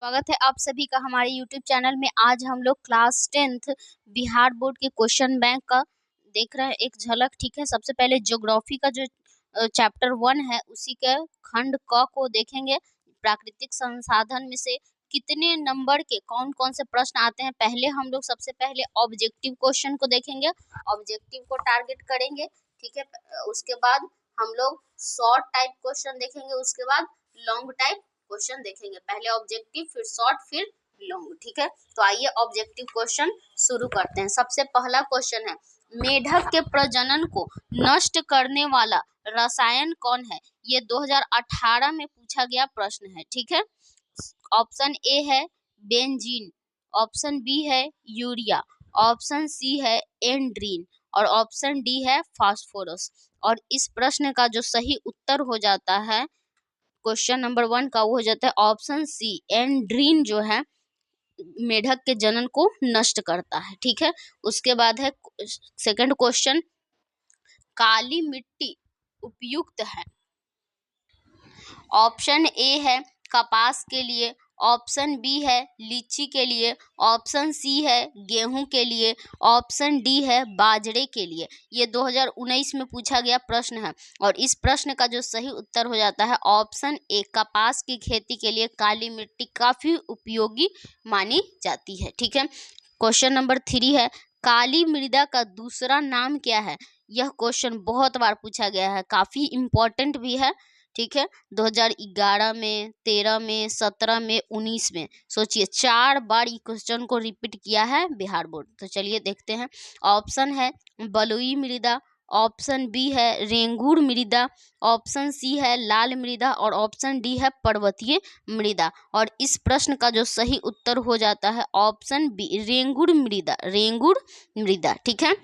स्वागत है आप सभी का हमारे YouTube चैनल में। आज हम लोग क्लास 10th बिहार बोर्ड के क्वेश्चन बैंक का देख रहे हैं एक झलक। ठीक है, सबसे पहले ज्योग्राफी का जो चैप्टर 1 है उसी के खंड क को देखेंगे। प्राकृतिक संसाधन में से कितने नंबर के कौन कौन से प्रश्न आते हैं, पहले हम लोग सबसे पहले ऑब्जेक्टिव क्वेश्चन को देखेंगे, ऑब्जेक्टिव को टारगेट करेंगे। ठीक है, उसके बाद हम लोग शॉर्ट टाइप क्वेश्चन देखेंगे, उसके बाद लॉन्ग टाइप क्वेश्चन देखेंगे। पहले ऑब्जेक्टिव, फिर शॉर्ट, फिर लॉन्ग। ठीक है, तो आइए ऑब्जेक्टिव क्वेश्चन शुरू करते हैं। सबसे पहला क्वेश्चन है, मेढक के प्रजनन को नष्ट करने वाला रसायन कौन है? ये 2018 में पूछा गया प्रश्न है। ठीक है, ऑप्शन ए है बेंजीन, ऑप्शन बी है यूरिया, ऑप्शन सी है एंड्रीन और ऑप्शन डी है फास्फोरस। और इस प्रश्न का जो सही उत्तर हो जाता है क्वेश्चन नंबर 1 का, वो हो जाता है ऑप्शन सी, एंड्रीन जो है मेढक के जनन को नष्ट करता है। ठीक है, उसके बाद है सेकंड क्वेश्चन, काली मिट्टी उपयुक्त है? ऑप्शन ए है कपास के लिए, ऑप्शन बी है लीची के लिए, ऑप्शन सी है गेहूं के लिए, ऑप्शन डी है बाजरे के लिए। ये 2019 में पूछा गया प्रश्न है और इस प्रश्न का जो सही उत्तर हो जाता है ऑप्शन ए, कपास की खेती के लिए काली मिट्टी काफी उपयोगी मानी जाती है। ठीक है, क्वेश्चन नंबर 3 है, काली मृदा का दूसरा नाम क्या है? यह क्वेश्चन बहुत बार पूछा गया है, काफी इम्पोर्टेंट भी है। ठीक है, 2011 में, 13 में, 17 में, 19 में, सोचिए 4 बार इस क्वेश्चन को रिपीट किया है बिहार बोर्ड। तो चलिए देखते हैं। ऑप्शन है बलुई मृदा, ऑप्शन बी है रेंगुर मृदा, ऑप्शन सी है लाल मृदा और ऑप्शन डी है पर्वतीय मृदा। और इस प्रश्न का जो सही उत्तर हो जाता है ऑप्शन बी, रेंगुर मृदा, रेंगुर मृदा। ठीक है,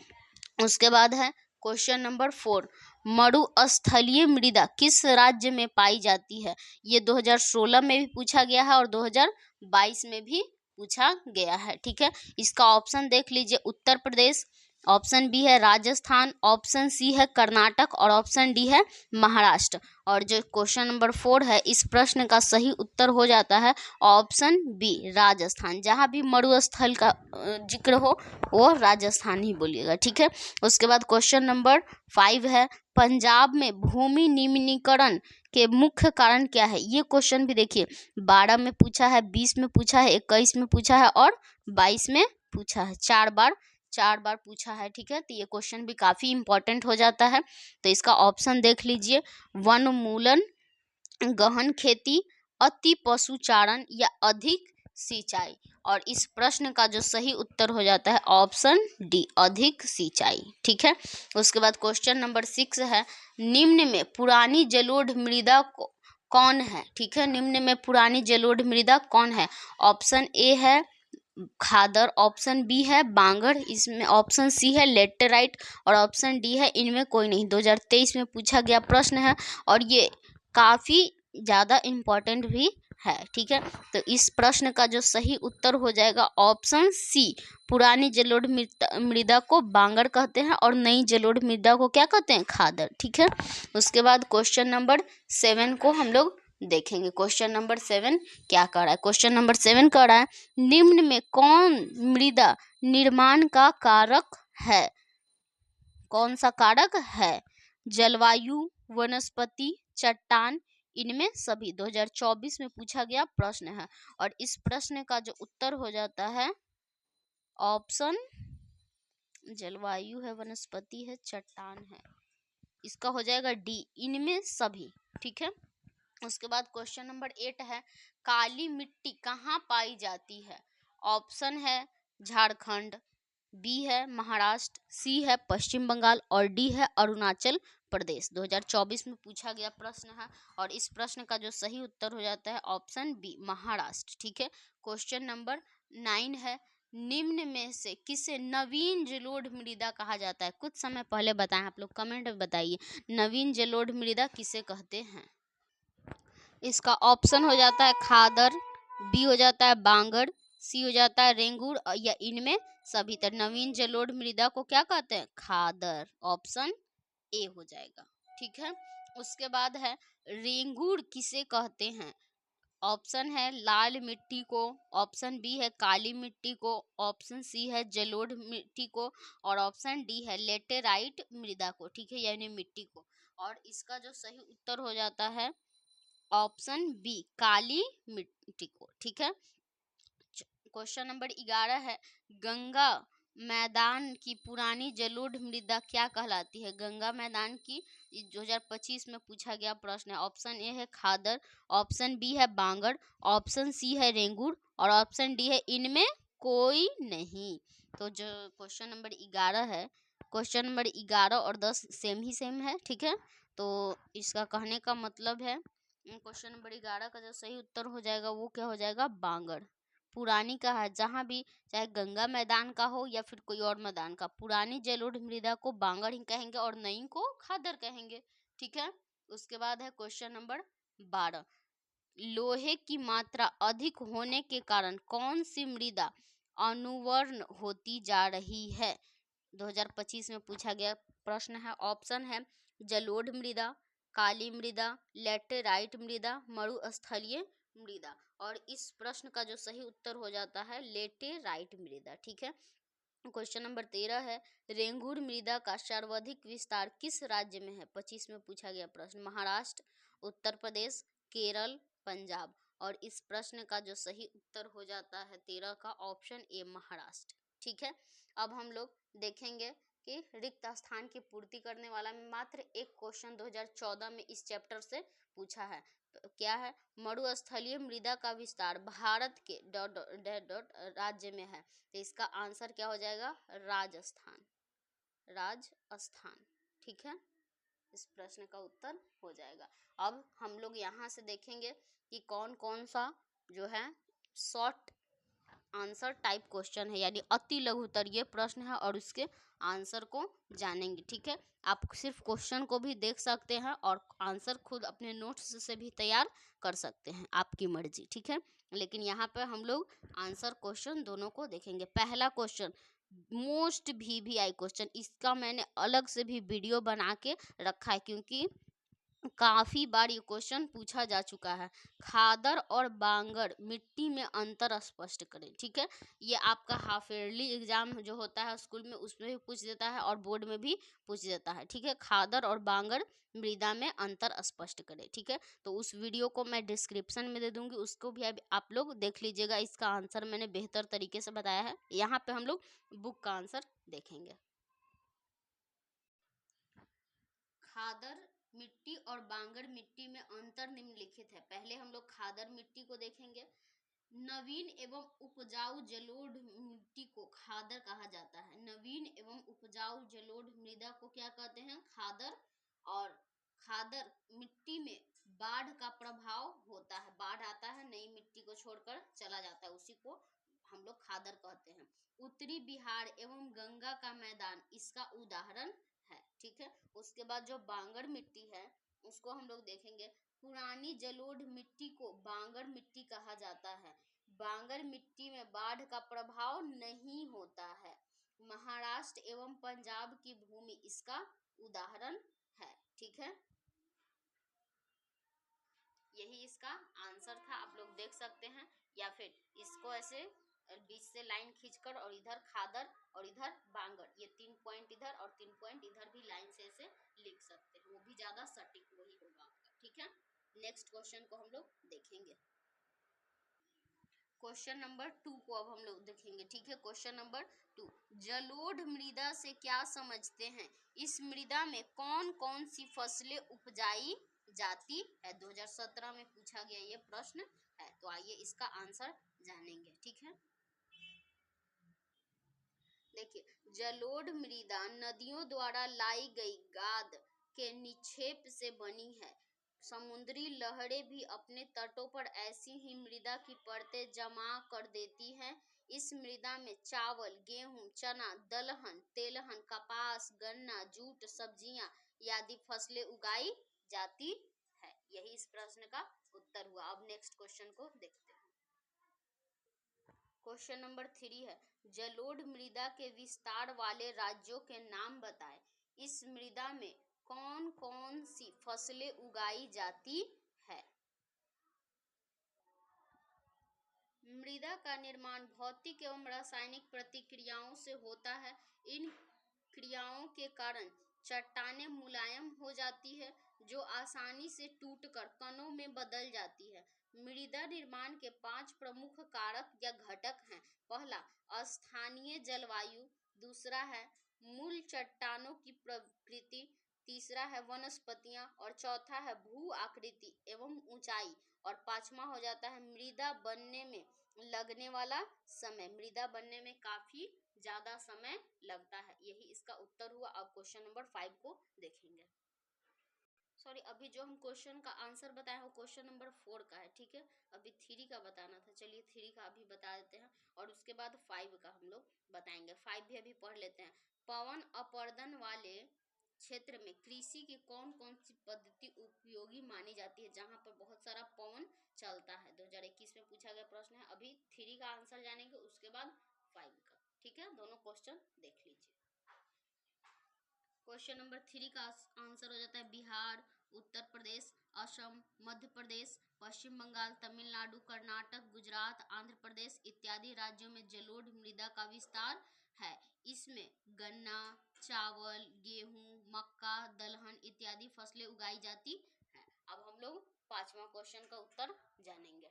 उसके बाद है क्वेश्चन नंबर 4, मरुस्थलीय मृदा किस राज्य में पाई जाती है? ये 2016 में भी पूछा गया है और 2022 में भी पूछा गया है। ठीक है, इसका ऑप्शन देख लीजिए, उत्तर प्रदेश, ऑप्शन बी है राजस्थान, ऑप्शन सी है कर्नाटक और ऑप्शन डी है महाराष्ट्र। और जो क्वेश्चन नंबर 4 है, इस प्रश्न का सही उत्तर हो जाता है ऑप्शन बी, राजस्थान। जहाँ भी मरुस्थल का जिक्र हो वो राजस्थान ही बोलिएगा। ठीक है, उसके बाद क्वेश्चन नंबर 5 है, पंजाब में भूमि निम्नीकरण के मुख्य कारण क्या है? ये क्वेश्चन भी देखिए 12 में पूछा है, 20 में पूछा है, 21 में पूछा है और 22 में पूछा है। 4 बार पूछा है। ठीक है, तो ये क्वेश्चन भी काफी इंपॉर्टेंट हो जाता है। तो इसका ऑप्शन देख लीजिए, वनमूलन, गहन खेती, अति पशुचारण या अधिक सिंचाई। और इस प्रश्न का जो सही उत्तर हो जाता है ऑप्शन डी, अधिक सिंचाई। ठीक है, उसके बाद क्वेश्चन नंबर 6 है, निम्न में पुरानी जलोढ़ मृदा कौन है? ठीक है, निम्न में पुरानी जलोढ़ मृदा कौन है? ऑप्शन ए है खादर, ऑप्शन बी है बांगर, इसमें ऑप्शन सी है लेटेराइट और ऑप्शन डी है इनमें कोई नहीं। 2023 में पूछा गया प्रश्न है और ये काफ़ी ज़्यादा इम्पोर्टेंट भी है। ठीक है, तो इस प्रश्न का जो सही उत्तर हो जाएगा ऑप्शन सी, पुरानी जलोढ़ मृदा को बांगर कहते हैं और नई जलोढ़ मृदा को क्या कहते हैं? खादर। ठीक है, उसके बाद क्वेश्चन नंबर 7 को हम लोग देखेंगे। क्वेश्चन नंबर 7 क्या कर रहा है? क्वेश्चन नंबर 7 कर रहा है, निम्न में कौन मृदा निर्माण का कारक है? कौन सा कारक है? जलवायु, वनस्पति, चट्टान, इनमें सभी। 2024 में पूछा गया प्रश्न है और इस प्रश्न का जो उत्तर हो जाता है ऑप्शन, जलवायु है, वनस्पति है, चट्टान है, इसका हो जाएगा डी, इनमें सभी। ठीक है, उसके बाद क्वेश्चन नंबर 8 है, काली मिट्टी कहाँ पाई जाती है? ऑप्शन है झारखंड, बी है महाराष्ट्र, सी है पश्चिम बंगाल और डी है अरुणाचल प्रदेश। 2024 में पूछा गया प्रश्न है और इस प्रश्न का जो सही उत्तर हो जाता है ऑप्शन बी, महाराष्ट्र। ठीक है, क्वेश्चन नंबर 9 है, निम्न में से किसे नवीन जलोढ़ मृदा कहा जाता है? कुछ समय पहले बताएं, आप लोग कमेंट में बताइए, नवीन जलोढ़ मृदा किसे कहते हैं? इसका ऑप्शन हो जाता है खादर, बी हो जाता है बांगर, सी हो जाता है रेंगुर या इनमें सभी। तरह नवीन जलोढ़ मृदा को क्या कहते हैं? खादर, ऑप्शन ए हो जाएगा। ठीक है, उसके बाद है रेंगुर किसे कहते हैं? ऑप्शन है लाल मिट्टी को, ऑप्शन बी है काली मिट्टी को, ऑप्शन सी है जलोढ़ मिट्टी को और ऑप्शन डी है लेटेराइट मृदा को, ठीक है, यानी मिट्टी को। और इसका जो सही उत्तर हो जाता है ऑप्शन बी काली मिट्टी को, ठीक है। क्वेश्चन नंबर 11 है गंगा मैदान की पुरानी जलोढ़ मृदा क्या कहलाती है। गंगा मैदान की 2025 में पूछा गया प्रश्न है। ऑप्शन ए है खादर, ऑप्शन बी है बांगड़, ऑप्शन सी है रेंगुर और ऑप्शन डी है इनमें कोई नहीं। तो जो क्वेश्चन नंबर 11 है, क्वेश्चन नंबर 11 और 10 सेम है, ठीक है। तो इसका कहने का मतलब है क्वेश्चन नंबर 11 का जो सही उत्तर हो जाएगा वो क्या हो जाएगा, बांगड़। पुरानी का है, जहाँ भी चाहे गंगा मैदान का हो या फिर कोई और मैदान का, पुरानी जलोढ़ मृदा को बांगड़ ही कहेंगे और नई को खादर कहेंगे, ठीक है। उसके बाद है क्वेश्चन नंबर 12, लोहे की मात्रा अधिक होने के कारण कौन सी मृदा अनुवर्ण होती जा रही है। 2025 में पूछा गया प्रश्न है। ऑप्शन है जलोढ़ मृदा, काली मृदा, लेटेराइट मृदा, मरुस्थलीय मृदा। और इस प्रश्न का जो सही उत्तर हो जाता है लेटेराइट मृदा, ठीक है। क्वेश्चन नंबर 13 है रेंगुर मृदा का सर्वाधिक विस्तार किस राज्य में है। 25 में पूछा गया प्रश्न। महाराष्ट्र, उत्तर प्रदेश, केरल, पंजाब। और इस प्रश्न का जो सही उत्तर हो जाता है 13 का ऑप्शन ए महाराष्ट्र, ठीक है। अब हम लोग देखेंगे कि रिक्त स्थान की पूर्ति करने वाला में मात्र एक क्वेश्चन 2014 में इस चैप्टर से पूछा है। तो क्या है, मरुस्थलीय मृदा का विस्तार भारत के डॉट डॉट डॉट राज्य में है। तो इसका आंसर क्या हो जाएगा, राजस्थान, राजस्थान, ठीक है। इस प्रश्न का उत्तर हो जाएगा। अब हम लोग यहाँ से देखेंगे कि कौन कौन सा जो है शॉर्ट आंसर टाइप क्वेश्चन है, यानी अति लघुत्तरीय प्रश्न है और उसके आंसर को जानेंगे, ठीक है। आप सिर्फ क्वेश्चन को भी देख सकते हैं और आंसर खुद अपने नोट्स से भी तैयार कर सकते हैं, आपकी मर्जी, ठीक है। लेकिन यहाँ पे हम लोग आंसर क्वेश्चन दोनों को देखेंगे। पहला क्वेश्चन मोस्ट VVI क्वेश्चन, इसका मैंने अलग से भी वीडियो बना के रखा है क्योंकि काफी बार ये क्वेश्चन पूछा जा चुका है। खादर और बांगड़ मिट्टी में अंतर स्पष्ट करें, ठीक है। ये आपका हाफ ईयरली एग्जाम जो होता है स्कूल में उसमें भी पूछ देता है और बोर्ड में भी पूछ देता है, ठीक है। खादर और बांगड़ मृदा में अंतर स्पष्ट करें, ठीक है। तो उस वीडियो को मैं डिस्क्रिप्शन में दे दूंगी, उसको भी आप लोग देख लीजिएगा। इसका आंसर मैंने बेहतर तरीके से बताया है। यहाँ पे हम लोग बुक का आंसर देखेंगे। खादर मिट्टी और बांगड़ मिट्टी में अंतर निम्नलिखित है। पहले हम लोग खादर मिट्टी को देखेंगे। नवीन एवं उपजाऊ जलोढ़ मिट्टी को खादर कहा जाता है। नवीन एवं उपजाऊ जलोढ़ मृदा को क्या कहते हैं, खादर। और खादर मिट्टी में बाढ़ का प्रभाव होता है, बाढ़ आता है नई मिट्टी को छोड़कर चला जाता है, उसी को हम लोग खादर कहते हैं। उत्तरी बिहार एवं गंगा का मैदान इसका उदाहरण है, ठीक है। उसके बाद जो बांगड़ मिट्टी है उसको हम लोग देखेंगे। पुरानी जलोढ़ मिट्टी को बांगड़ मिट्टी कहा जाता है। बांगड़ मिट्टी में बाढ़ का प्रभाव नहीं होता है। महाराष्ट्र एवं पंजाब की भूमि इसका उदाहरण है, ठीक है। यही इसका आंसर था, आप लोग देख सकते हैं। या फिर इसको ऐसे बीच से लाइन खींचकर और इधर खादर और इधर बांगड़, ये 3 पॉइंट इधर और 3 पॉइंट इधर भी लाइन से ऐसे लिख सकते हैं, वो भी ज्यादा सटीक वही होगा आपका, ठीक है। नेक्स्ट क्वेश्चन को हम लोग देखेंगे। क्वेश्चन नंबर 2 को अब हम लोग देखेंगे, ठीक है। क्वेश्चन नंबर 2, जलोढ़ मृदा से क्या समझते हैं। इस मृदा में कौन कौन सी फसलें उपजाई जाती है। 2017 में पूछा गया ये प्रश्न है। तो आइए इसका आंसर जानेंगे, ठीक है। देखिए, जलोढ़ मृदा नदियों द्वारा लाई गई गाद के निक्षेप से बनी है। समुद्री लहरें भी अपने तटों पर ऐसी ही मृदा की परतें जमा कर देती हैं। इस मृदा में चावल, गेहूं, चना, दलहन, तेलहन, कपास, गन्ना, जूट, सब्जियां आदि फसलें उगाई जाती है। यही इस प्रश्न का उत्तर हुआ। अब नेक्स्ट क्वेश्चन को देखते हैं। क्वेश्चन नंबर 3 है, जलोढ़ मृदा के विस्तार वाले राज्यों के नाम बताएं। इस मृदा में कौन कौन सी फसलें उगाई जाती है। मृदा का निर्माण भौतिक एवं रासायनिक प्रतिक्रियाओं से होता है। इन क्रियाओं के कारण चट्टानें मुलायम हो जाती है, जो आसानी से टूटकर कणों में बदल जाती है। मृदा निर्माण के 5 प्रमुख कारक या घटक हैं। पहला, स्थानीय जलवायु। दूसरा है मूल चट्टानों की प्रकृति। तीसरा है वनस्पतियां। और चौथा है भू आकृति एवं ऊंचाई। और पांचवा हो जाता है मृदा बनने में लगने वाला समय। मृदा बनने में काफी ज्यादा समय लगता है। यही इसका उत्तर हुआ। अब क्वेश्चन नंबर 5 को देखेंगे। सॉरी, अभी जो हम क्वेश्चन का आंसर बताए वो क्वेश्चन नंबर 4 का है, ठीक है। अभी 3 का बताना था, चलिए 3 का अभी बता देते हैं और उसके बाद 5 का हम लोग बताएंगे। 5 भी अभी पढ़ लेते हैं। पवन अपर्दन वाले क्षेत्र में कृषि की कौन कौन सी पद्धति उपयोगी मानी जाती है, जहां पर बहुत सारा पवन चलता है। 2021 में पूछा गया प्रश्न है। अभी 3 का आंसर जानेंगे, उसके बाद 5 का, ठीक है। दोनों क्वेश्चन देख लीजिए। क्वेश्चन नंबर 3 का आंसर हो जाता है बिहार, उत्तर प्रदेश, असम, मध्य प्रदेश, पश्चिम बंगाल, तमिलनाडु, कर्नाटक, गुजरात, आंध्र प्रदेश इत्यादि राज्यों में जलोढ़ मृदा का विस्तार है। इसमें गन्ना, चावल, गेहूं, मक्का, दलहन इत्यादि फसलें उगाई जाती हैं। अब हम लोग 5वां क्वेश्चन का उत्तर जानेंगे।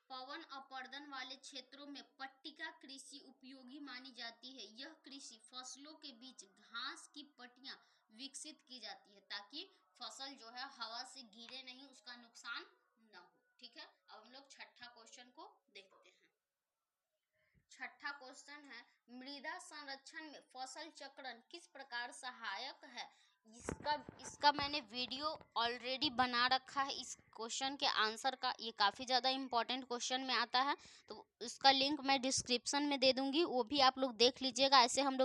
पवन अपर्दन वाले क्षेत्रों में पट्टिका कृषि उपयोगी मानी जाती है। यह कृषि फसलों के बीच घास की पट्टियां विकसित की जाती है, ताकि फसल जो है हवा से गिरे नहीं, उसका नुकसान न हो, ठीक है। अब हम लोग 6ठा क्वेश्चन को देखते हैं। 6ठा क्वेश्चन है, मृदा संरक्षण में फसल चक्रण किस प्रकार सहायक है। इसका मैंने वीडियो ऑलरेडी बना रखा है इस क्वेश्चन के आंसर का। ये काफ़ी ज़्यादा इम्पोर्टेंट क्वेश्चन में आता है, तो इसका लिंक मैं डिस्क्रिप्शन में दे दूंगी, वो भी आप लोग देख लीजिएगा। ऐसे हम लोग